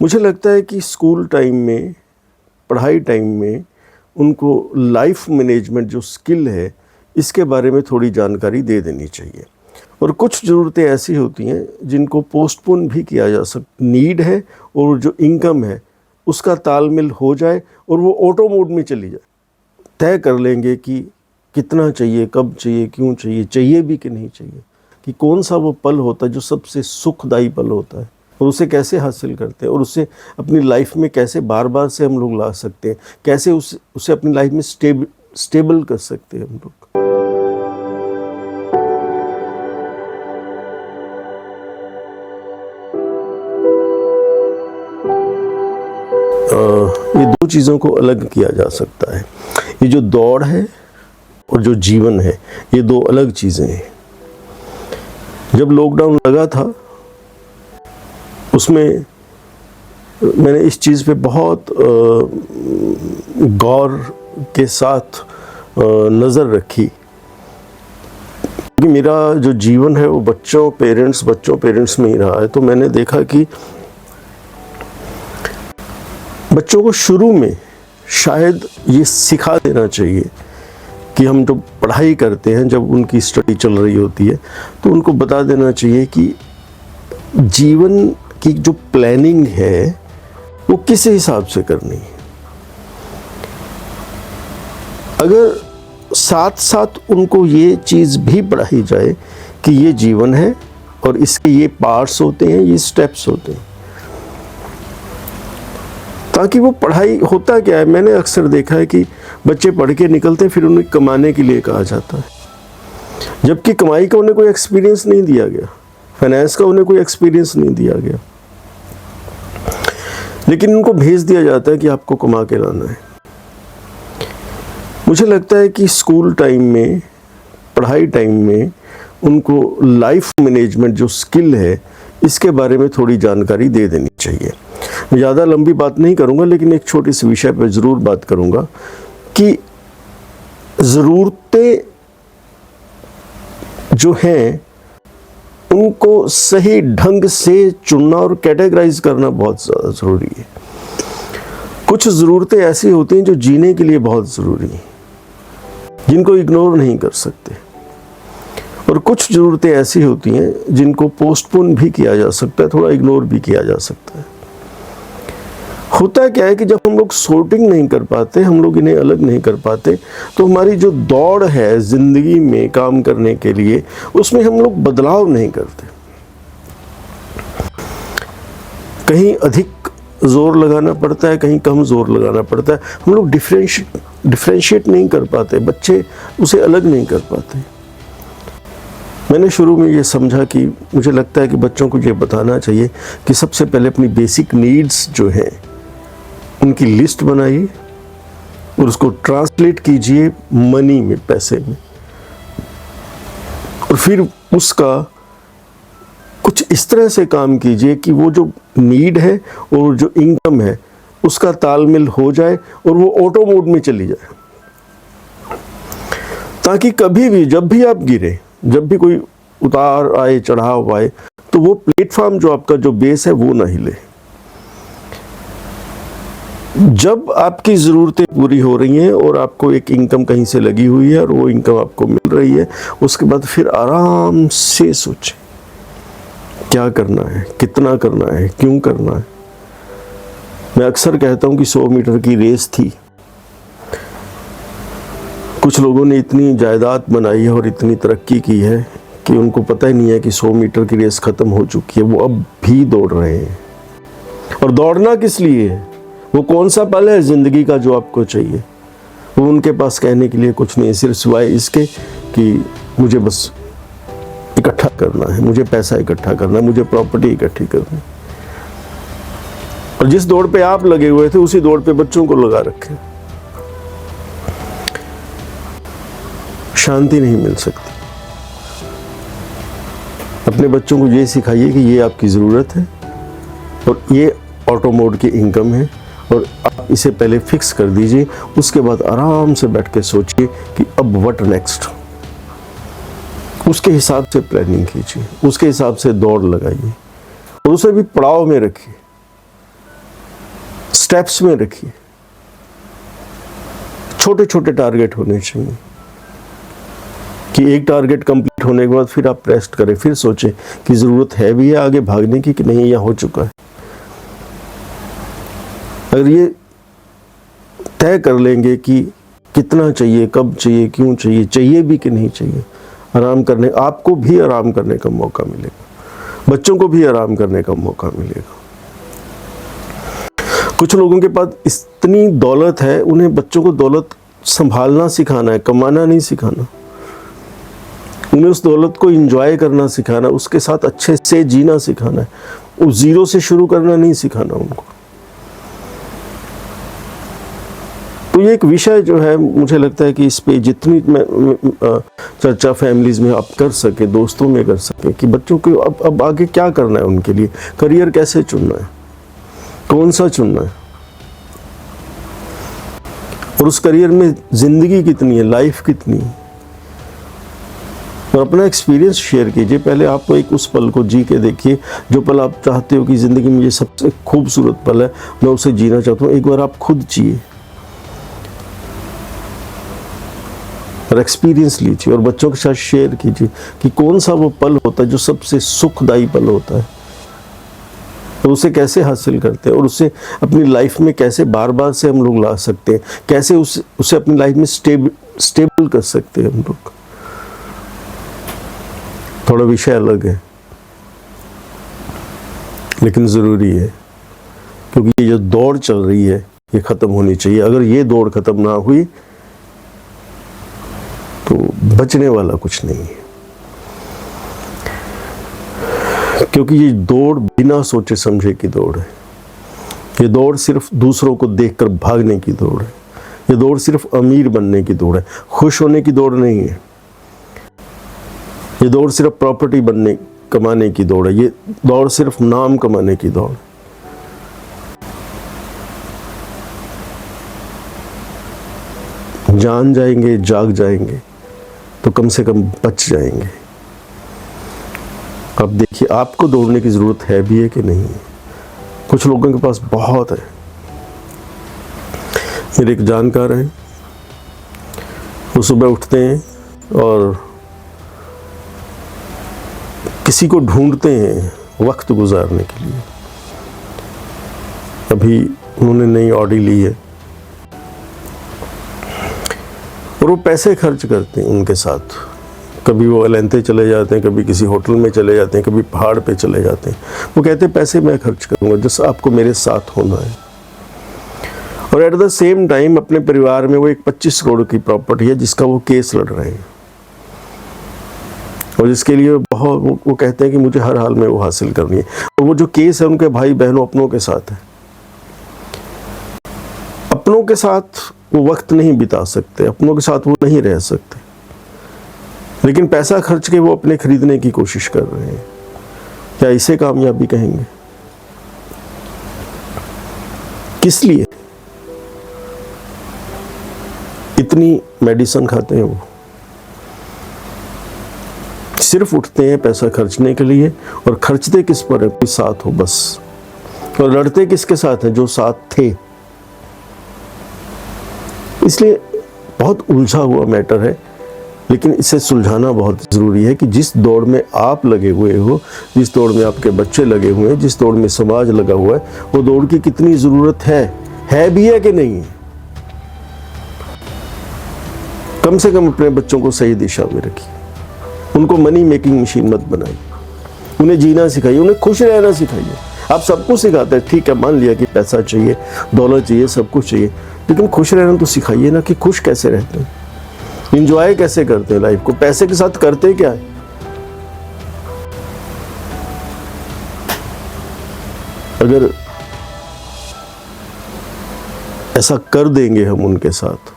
मुझे लगता है कि स्कूल टाइम में, पढ़ाई टाइम में उनको लाइफ मैनेजमेंट जो स्किल है इसके बारे में थोड़ी जानकारी दे देनी चाहिए। और कुछ ज़रूरतें ऐसी होती हैं जिनको पोस्टपोन भी किया जा सकता। नीड है और जो इनकम है उसका तालमेल हो जाए और वो ऑटो मोड में चली जाए। तय कर लेंगे कि कितना चाहिए, कब चाहिए, क्यों चाहिए, चाहिए भी कि नहीं चाहिए, कि कौन सा वो पल होता है जो सबसे सुखदायी पल होता है और उसे कैसे हासिल करते हैं और उसे अपनी लाइफ में कैसे बार बार से हम लोग ला सकते हैं, कैसे उसे अपनी लाइफ में स्टेबल कर सकते हैं हम लोग। ये दो चीज़ों को अलग किया जा सकता है। ये जो दौड़ है और जो जीवन है, ये दो अलग चीज़ें हैं। जब लॉकडाउन लगा था उसमें मैंने इस चीज़ पे बहुत गौर के साथ नज़र रखी कि मेरा जो जीवन है वो बच्चों पेरेंट्स में ही रहा है। तो मैंने देखा कि बच्चों को शुरू में शायद ये सिखा देना चाहिए कि हम जो पढ़ाई करते हैं, जब उनकी स्टडी चल रही होती है तो उनको बता देना चाहिए कि जीवन की जो प्लानिंग है वो किस हिसाब से करनी है। अगर साथ साथ उनको ये चीज़ भी पढ़ाई जाए कि ये जीवन है और इसके ये पार्ट्स होते हैं, ये स्टेप्स होते हैं, ताकि वो पढ़ाई होता क्या है, मैंने अक्सर देखा है कि बच्चे पढ़ के निकलते हैं, फिर उन्हें कमाने के लिए कहा जाता है, जबकि कमाई का उन्हें कोई एक्सपीरियंस नहीं दिया गया, फाइनेंस का उन्हें कोई एक्सपीरियंस नहीं दिया गया, लेकिन उनको भेज दिया जाता है कि आपको कमा के लाना है। मुझे लगता है कि स्कूल टाइम में, पढ़ाई टाइम में उनको लाइफ मैनेजमेंट जो स्किल है इसके बारे में थोड़ी जानकारी दे देनी चाहिए। मैं ज़्यादा लंबी बात नहीं करूँगा, लेकिन एक छोटे से विषय पर ज़रूर बात करूँगा कि ज़रूरतें जो हैं उनको सही ढंग से चुनना और कैटेगराइज करना बहुत ज़्यादा ज़रूरी है। कुछ ज़रूरतें ऐसी होती हैं जो जीने के लिए बहुत ज़रूरी हैं, जिनको इग्नोर नहीं कर सकते, और कुछ ज़रूरतें ऐसी होती हैं जिनको पोस्टपोन भी किया जा सकता है, थोड़ा इग्नोर भी किया जा सकता है। होता क्या है कि जब हम लोग सॉर्टिंग नहीं कर पाते, हम लोग इन्हें अलग नहीं कर पाते, तो हमारी जो दौड़ है ज़िंदगी में काम करने के लिए, उसमें हम लोग बदलाव नहीं करते। कहीं अधिक जोर लगाना पड़ता है, कहीं कम जोर लगाना पड़ता है। हम लोग डिफ्रेंशिएट नहीं कर पाते, बच्चे उसे अलग नहीं कर पाते। मैंने शुरू में ये समझा कि मुझे लगता है कि बच्चों को ये बताना चाहिए कि सबसे पहले अपनी बेसिक नीड्स जो हैं उनकी लिस्ट बनाइए और उसको ट्रांसलेट कीजिए मनी में, पैसे में, और फिर उसका कुछ इस तरह से काम कीजिए कि वो जो नीड है और जो इनकम है उसका तालमेल हो जाए और वो ऑटो मोड में चली जाए, ताकि कभी भी जब भी आप गिरे, जब भी कोई उतार आए, चढ़ाव आए, तो वो प्लेटफॉर्म जो आपका जो बेस है वो ना हिले। जब आपकी ज़रूरतें पूरी हो रही हैं और आपको एक इनकम कहीं से लगी हुई है और वो इनकम आपको मिल रही है, उसके बाद फिर आराम से सोचें क्या करना है, कितना करना है, क्यों करना है। मैं अक्सर कहता हूँ कि 100 मीटर की रेस थी, कुछ लोगों ने इतनी जायदाद बनाई है और इतनी तरक्की की है कि उनको पता ही नहीं है कि 100 मीटर की रेस ख़त्म हो चुकी है, वो अब भी दौड़ रहे हैं। और दौड़ना किस लिए है? वो कौन सा पल है ज़िंदगी का जो आपको चाहिए? वो उनके पास कहने के लिए कुछ नहीं है, सिर्फ सिवाय इसके कि मुझे बस इकट्ठा करना है, मुझे पैसा इकट्ठा करना है, मुझे प्रॉपर्टी इकट्ठी करनी है। और जिस दौड़ पे आप लगे हुए थे उसी दौड़ पे बच्चों को लगा रखे। शांति नहीं मिल सकती। अपने बच्चों को ये सिखाइए कि ये आपकी ज़रूरत है और ये ऑटो मोड की इनकम है, और आप इसे पहले फिक्स कर दीजिए। उसके बाद आराम से बैठ के सोचिए कि अब व्हाट नेक्स्ट। उसके हिसाब से प्लानिंग कीजिए, उसके हिसाब से दौड़ लगाइए और उसे भी पड़ाव में रखिए। स्टेप्स में रखिए, छोटे छोटे टारगेट होने चाहिए कि एक टारगेट कंप्लीट होने के बाद फिर आप रेस्ट करें, फिर सोचें कि ज़रूरत है भी है आगे भागने की कि नहीं, या हो चुका है। अगर ये तय कर लेंगे कि कितना चाहिए, कब चाहिए, क्यों चाहिए, चाहिए भी कि नहीं चाहिए, आराम करने, आपको भी आराम करने का मौका मिलेगा, बच्चों को भी आराम करने का मौका मिलेगा। कुछ लोगों के पास इतनी दौलत है, उन्हें बच्चों को दौलत संभालना सिखाना है, कमाना नहीं सिखाना। उन्हें उस दौलत को एंजॉय करना सिखाना, उसके साथ अच्छे से जीना सिखाना है, उस जीरो से शुरू करना नहीं सिखाना उनको। तो ये एक विषय जो है, मुझे लगता है कि इस पे जितनी चर्चा फैमिलीज में आप कर सके, दोस्तों में कर सके, कि बच्चों को अब आगे क्या करना है, उनके लिए करियर कैसे चुनना है, कौन सा चुनना है, और उस करियर में जिंदगी कितनी है, लाइफ कितनी है, और अपना एक्सपीरियंस शेयर कीजिए। पहले आप एक उस पल को जी के देखिए, जो पल आप चाहते हो कि ज़िंदगी में ये सबसे खूबसूरत पल है, मैं उसे जीना चाहता हूँ, एक बार आप खुद जिए और एक्सपीरियंस लीजिए और बच्चों के साथ शेयर कीजिए कि कौन सा वो पल होता है जो सबसे सुखदायी पल होता है, और उसे कैसे हासिल करते हैं, और उसे अपनी लाइफ में कैसे बार बार से हम लोग ला सकते हैं, कैसे उसे अपनी लाइफ में स्टेबल कर सकते हैं हम लोग। थोड़ा विषय अलग है लेकिन ज़रूरी है, क्योंकि ये जो दौड़ चल रही है ये ख़त्म होनी चाहिए। अगर ये दौड़ ख़त्म ना हुई तो बचने वाला कुछ नहीं है, क्योंकि ये दौड़ बिना सोचे समझे की दौड़ है। ये दौड़ सिर्फ दूसरों को देखकर भागने की दौड़ है। ये दौड़ सिर्फ अमीर बनने की दौड़ है, खुश होने की दौड़ नहीं है। ये दौड़ सिर्फ प्रॉपर्टी कमाने की दौड़ है। ये दौड़ सिर्फ नाम कमाने की दौड़ है। जान जाएंगे, जाग जाएंगे तो कम से कम बच जाएंगे। अब देखिए, आपको दौड़ने की ज़रूरत है भी है कि नहीं है। कुछ लोगों के पास बहुत है। मेरे एक जानकार हैं, वो सुबह उठते हैं और किसी को ढूंढते हैं वक्त गुजारने के लिए। अभी उन्होंने नई ऑडी ली है और वो पैसे खर्च करते हैं उनके साथ। कभी वो एलेंते चले जाते हैं, कभी किसी होटल में चले जाते हैं, कभी पहाड़ पे चले जाते हैं। वो कहते हैं पैसे मैं खर्च करूँगा, जैसा आपको मेरे साथ होना है। और एट द सेम टाइम अपने परिवार में वो एक 25 करोड़ की प्रॉपर्टी है जिसका वो केस लड़ रहे हैं, और जिसके लिए बहुत वो कहते हैं कि मुझे हर हाल में वो हासिल करनी है। और वो जो केस है उनके भाई बहनों अपनों के साथ है। अपनों के साथ वो वक्त नहीं बिता सकते, अपनों के साथ वो नहीं रह सकते, लेकिन पैसा खर्च के वो अपने खरीदने की कोशिश कर रहे हैं। क्या इसे कामयाबी कहेंगे? किस लिए इतनी मेडिसिन खाते हैं वो? सिर्फ उठते हैं पैसा खर्चने के लिए, और खर्चते किस पर है? कोई साथ हो बस। और लड़ते किसके साथ है? जो साथ थे। इसलिए बहुत उलझा हुआ मैटर है, लेकिन इसे सुलझाना बहुत ज़रूरी है कि जिस दौड़ में आप लगे हुए हो, जिस दौड़ में आपके बच्चे लगे हुए हैं, जिस दौड़ में समाज लगा हुआ है, वो दौड़ की कितनी ज़रूरत है भी है कि नहीं है। कम से कम अपने बच्चों को सही दिशा में रखिए। उनको मनी मेकिंग मशीन मत बनाइए। उन्हें जीना सिखाइए, उन्हें खुश रहना सिखाइए। आप सबको सिखाते हैं, ठीक है, मान लिया कि पैसा चाहिए, दौलत चाहिए, सब कुछ चाहिए, लेकिन खुश रहना तो सिखाइए ना, कि खुश कैसे रहते हैं, इंजॉय कैसे करते हैं लाइफ को, पैसे के साथ करते क्या है। अगर ऐसा कर देंगे हम उनके साथ,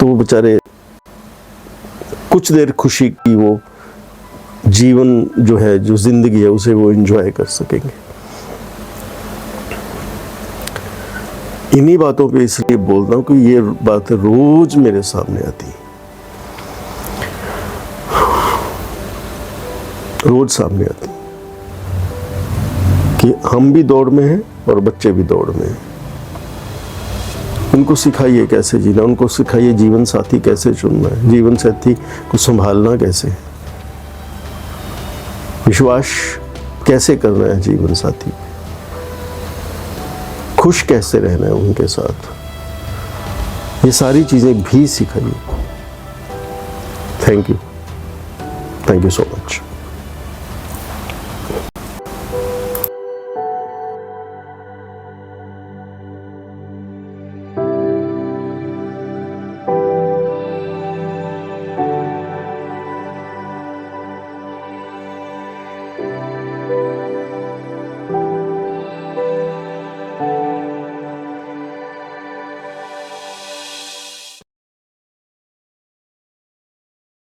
तो वो बेचारे कुछ देर खुशी की वो जीवन जो है, जो जिंदगी है, उसे वो एंजॉय कर सकेंगे। इन्हीं बातों पे इसलिए बोलता हूँ कि ये बातें रोज मेरे सामने आती हैं, रोज सामने आती हैं कि हम भी दौड़ में हैं और बच्चे भी दौड़ में हैं। उनको सिखाइए कैसे जीना, उनको सिखाइए जीवन साथी कैसे चुनना है, जीवन साथी को संभालना कैसे, विश्वास कैसे करना है जीवन साथी, खुश कैसे रहना है उनके साथ, ये सारी चीज़ें भी सिखाइए। Thank you so much.